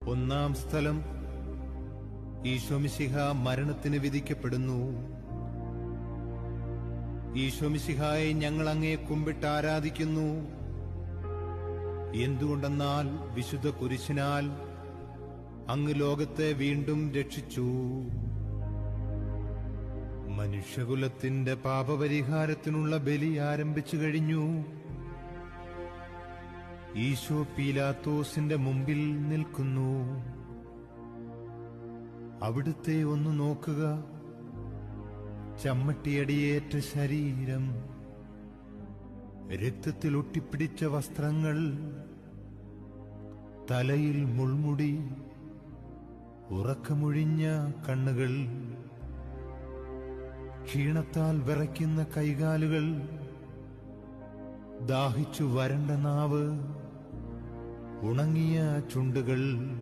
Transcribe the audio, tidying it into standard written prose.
ഒന്നാം സ്ഥലം, ഈശോമിശിഹ മരണത്തിന് വിധിക്കപ്പെടുന്നു. ഈശോമിശിഹായെ ഞങ്ങൾ അങ്ങയെ കുമ്പിട്ട് ആരാധിക്കുന്നു. എന്തുകൊണ്ടെന്നാൽ വിശുദ്ധ കുരിശിനാൽ അങ്ങ് ലോകത്തെ വീണ്ടും രക്ഷിച്ചു. മനുഷ്യകുലത്തിന്റെ പാപപരിഹാരത്തിനുള്ള ബലി ആരംഭിച്ചു കഴിഞ്ഞു. ഈശോ പീലാത്തോസിന്റെ മുമ്പിൽ നിൽക്കുന്നു. അവിടുത്തെ ഒന്ന് നോക്കുക. ചമ്മട്ടിയടിയേറ്റ ശരീരം, രക്തത്തിൽ ഒട്ടിപ്പിടിച്ച വസ്ത്രങ്ങൾ, തലയിൽ മുൾമുടി, ഉറക്കമൊഴിഞ്ഞ കണ്ണുകൾ, ക്ഷീണത്താൽ വിറയ്ക്കുന്ന കൈകാലുകൾ, ദാഹിച്ചു വരണ്ട നാവ്, ഉണങ്ങിയ ചുണ്ടുകൾ.